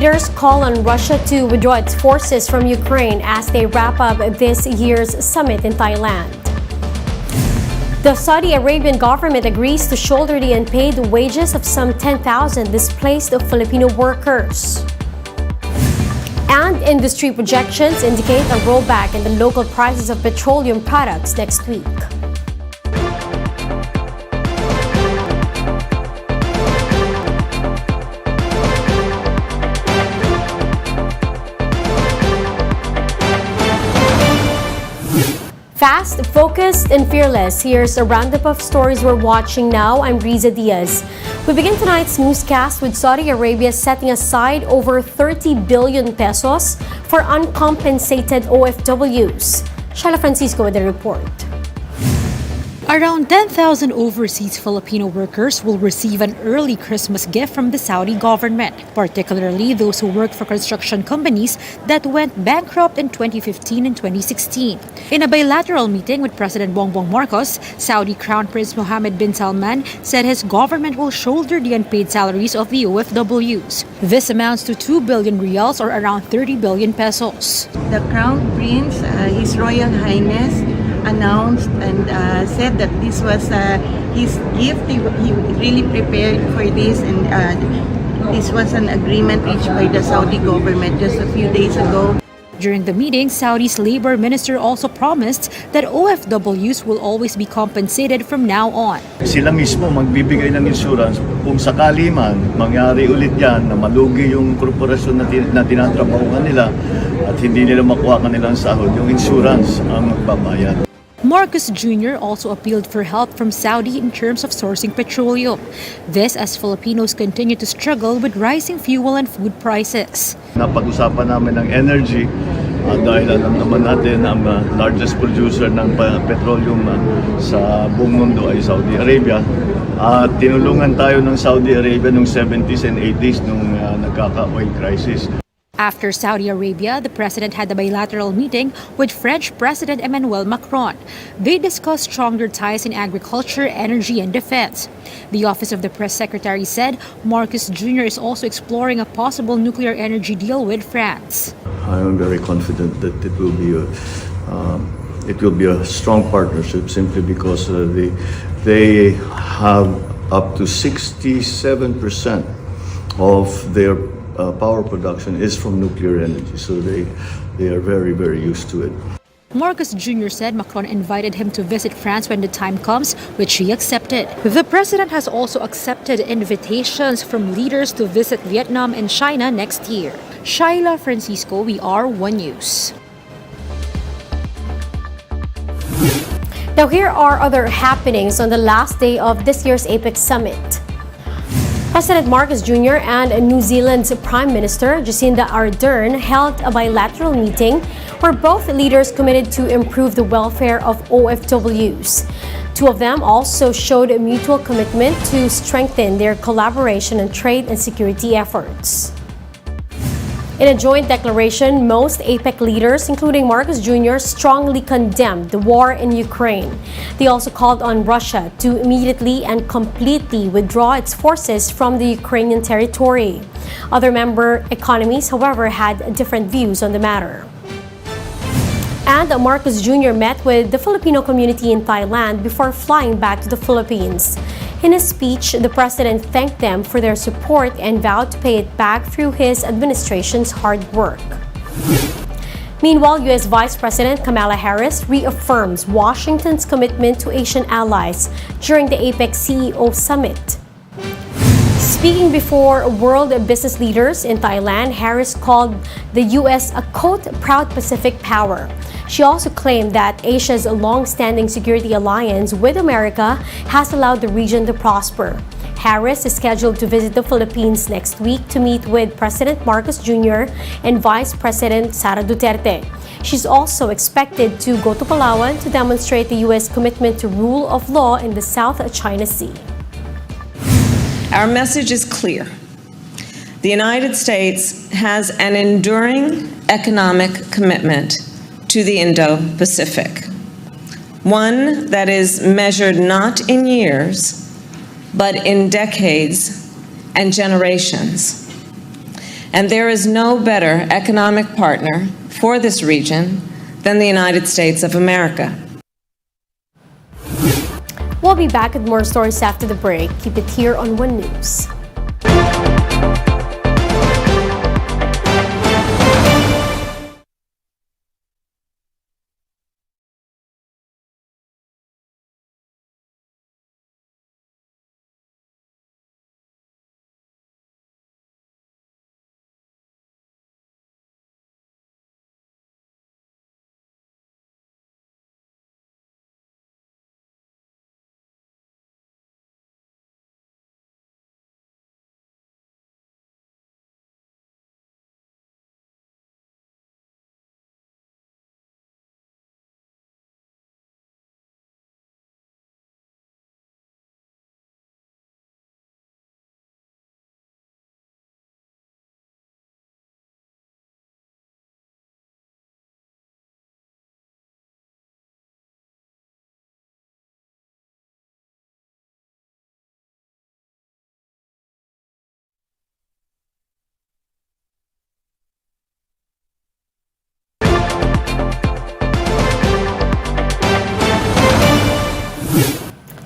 Leaders call on Russia to withdraw its forces from Ukraine as they wrap up this year's summit in Thailand. The Saudi Arabian government agrees to shoulder the unpaid wages of some 10,000 displaced Filipino workers. And industry projections indicate a rollback in the local prices of petroleum products next week. Fast, focused, and fearless. Here's a roundup of stories we're watching now. I'm Riza Diaz. We begin tonight's newscast with Saudi Arabia setting aside over 30 billion pesos for uncompensated OFWs. Shala Francisco with the report. Around 10,000 overseas Filipino workers will receive an early Christmas gift from the Saudi government, particularly those who work for construction companies that went bankrupt in 2015 and 2016. In a bilateral meeting with President Bongbong Marcos, Saudi Crown Prince Mohammed bin Salman said his government will shoulder the unpaid salaries of the OFWs. This amounts to 2 billion riyals or around 30 billion pesos. The Crown Prince, His Royal Highness, announced and said that this was his gift. He really prepared for this, and this was an agreement reached by the Saudi government just a few days ago. During the meeting, Saudi's labor minister also promised that OFWs will always be compensated from now on. Sila mismo magbibigay ng insurance kung sakali man mangyari ulit yan na malugi yung korporasyon na tinatrabahuan nila at hindi nila makuha kanilang sahod, yung insurance ang magbabayad. Marcos Jr. also appealed for help from Saudi in terms of sourcing petroleum. This as Filipinos continue to struggle with rising fuel and food prices. Napag-usapan namin ng energy dahil alam naman natin ang largest producer ng petroleum sa buong mundo ay Saudi Arabia. Tinulungan tayo ng Saudi Arabia noong 70s and 80s nung nagkaka-oil crisis. After Saudi Arabia, the president had a bilateral meeting with French President Emmanuel Macron. They discussed stronger ties in agriculture, energy, and defense. The Office of the Press Secretary said Marcos Jr. is also exploring a possible nuclear energy deal with France. I am very confident that it will be a strong partnership simply because they have up to 67% of their power production is from nuclear energy, so they are very, very used to it. Marcos Jr. said Macron invited him to visit France when the time comes, which he accepted. The president has also accepted invitations from leaders to visit Vietnam and China next year. Shaila Francisco, we are One News. Now here are other happenings on the last day of this year's Apec Summit. President Marcos Jr. and New Zealand's Prime Minister Jacinda Ardern held a bilateral meeting where both leaders committed to improve the welfare of OFWs. Two of them also showed a mutual commitment to strengthen their collaboration on trade and security efforts. In a joint declaration, most APEC leaders, including Marcos Jr., strongly condemned the war in Ukraine. They also called on Russia to immediately and completely withdraw its forces from the Ukrainian territory. Other member economies, however, had different views on the matter. And Marcos Jr. met with the Filipino community in Thailand before flying back to the Philippines. In his speech, the president thanked them for their support and vowed to pay it back through his administration's hard work. Meanwhile, U.S. Vice President Kamala Harris reaffirms Washington's commitment to Asian allies during the Apec CEO Summit. Speaking before world business leaders in Thailand, Harris called the U.S. a, quote, proud Pacific power. She also claimed that Asia's long-standing security alliance with America has allowed the region to prosper. Harris is scheduled to visit the Philippines next week to meet with President Marcos Jr. and Vice President Sara Duterte. She's also expected to go to Palawan to demonstrate the U.S. commitment to rule of law in the South China Sea. Our message is clear. The United States has an enduring economic commitment to the Indo-Pacific, one that is measured not in years, but in decades and generations. And there is no better economic partner for this region than the United States of America. We'll be back with more stories after the break. Keep it here on One News.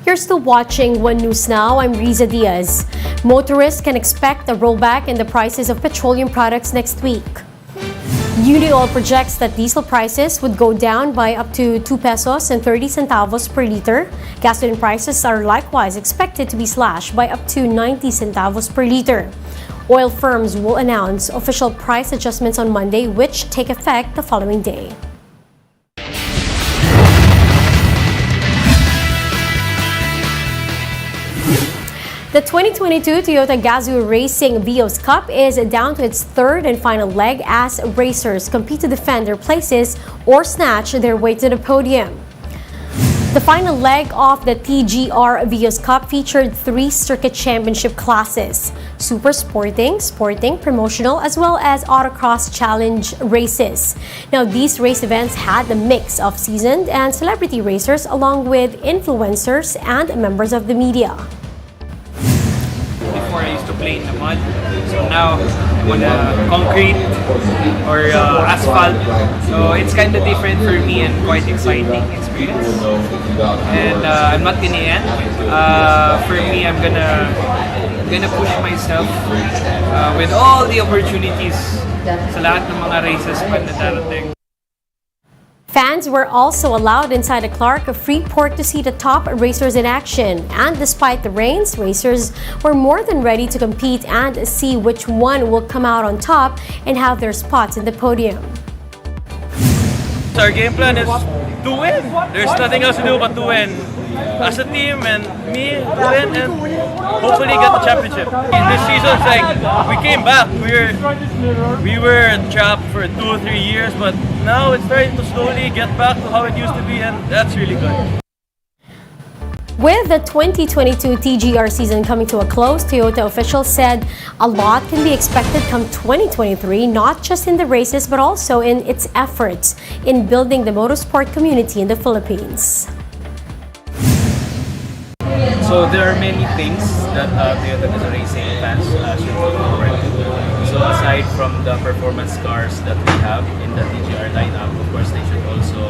You're still watching One News Now. I'm Riza Diaz. Motorists can expect a rollback in the prices of petroleum products next week. Unioil projects that diesel prices would go down by up to 2 pesos and 30 centavos per liter. Gasoline prices are likewise expected to be slashed by up to 90 centavos per liter. Oil firms will announce official price adjustments on Monday, which take effect the following day. The 2022 Toyota Gazoo Racing Vios Cup is down to its third and final leg as racers compete to defend their places or snatch their way to the podium. The final leg of the TGR Vios Cup featured 3 circuit championship classes: Super Sporting, Sporting, Promotional, as well as Autocross Challenge races. Now, these race events had a mix of seasoned and celebrity racers along with influencers and members of the media. Before I used to play in the mud, so now I'm on concrete or asphalt, so it's kind of different for me and quite exciting experience. And I'm not gonna end. For me, I'm gonna push myself with all the opportunities sa lahat ng mga races pa na darating. Fans were also allowed inside the Clark Freeport to see the top racers in action. And despite the rains, racers were more than ready to compete and see which one will come out on top and have their spots in the podium. Our game plan is to win. There's nothing else to do but to win. As a team and me, to win and hopefully get the championship. This season's like, we came back. We were trapped for 2 or 3 years, but now it's starting to slowly get back to how it used to be, and that's really good. With the 2022 TGR season coming to a close, Toyota officials said a lot can be expected come 2023, not just in the races, but also in its efforts in building the motorsport community in the Philippines. So there are many things that Toyota Gazoo Racing fans should look forward to. So aside from the performance cars that we have in the TGR lineup, of course they should also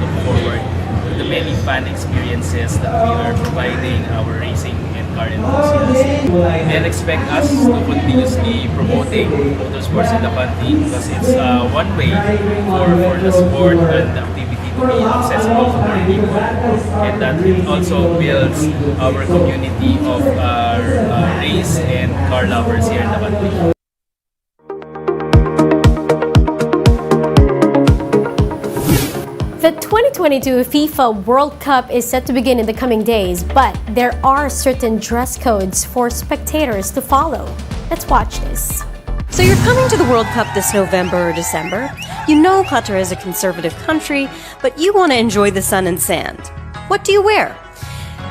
look forward to the many fan experiences that we are providing our racing and car enthusiasts. And expect us to continuously promoting motorsports in the country because it's one way for the sport and the activity to be accessible to more people, and that it also builds our community of race and car lovers here in the country. The 2022 FIFA World Cup is set to begin in the coming days, but there are certain dress codes for spectators to follow. Let's watch this. So you're coming to the World Cup this November or December. You know Qatar is a conservative country, but you want to enjoy the sun and sand. What do you wear?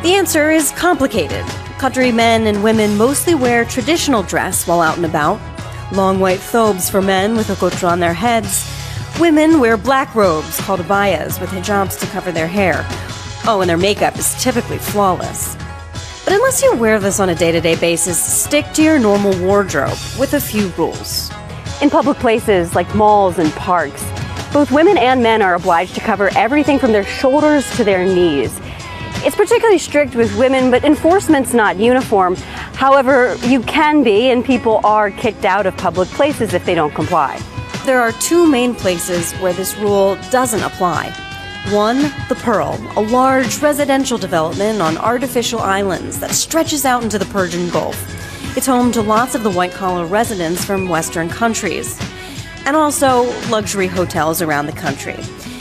The answer is complicated. Qatari men and women mostly wear traditional dress while out and about. Long white thobes for men with a kotra on their heads. Women wear black robes called abayas with hijabs to cover their hair. Oh, and their makeup is typically flawless. But unless you wear this on a day-to-day basis, stick to your normal wardrobe with a few rules. In public places like malls and parks, both women and men are obliged to cover everything from their shoulders to their knees. It's particularly strict with women, but enforcement's not uniform. However, you can be, and people are kicked out of public places if they don't comply. There are two main places where this rule doesn't apply. One, the Pearl, a large residential development on artificial islands that stretches out into the Persian Gulf. It's home to lots of the white-collar residents from Western countries, and also luxury hotels around the country.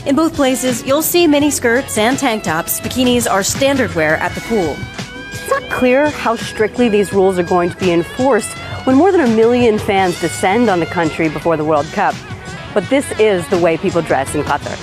In both places, you'll see miniskirts and tank tops. Bikinis are standard wear at the pool. It's not clear how strictly these rules are going to be enforced when more than 1 million fans descend on the country before the World Cup. But this is the way people dress in Qatar.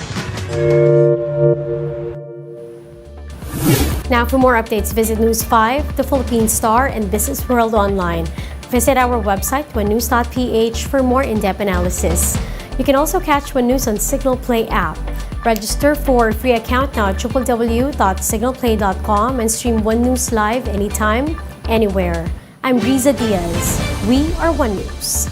Now, for more updates, visit News 5, The Philippine Star, and Business World Online. Visit our website, onenews.ph, for more in-depth analysis. You can also catch One News on Signal Play app. Register for a free account now at www.signalplay.com and stream One News live anytime, anywhere. I'm Riza Diaz. We are One News.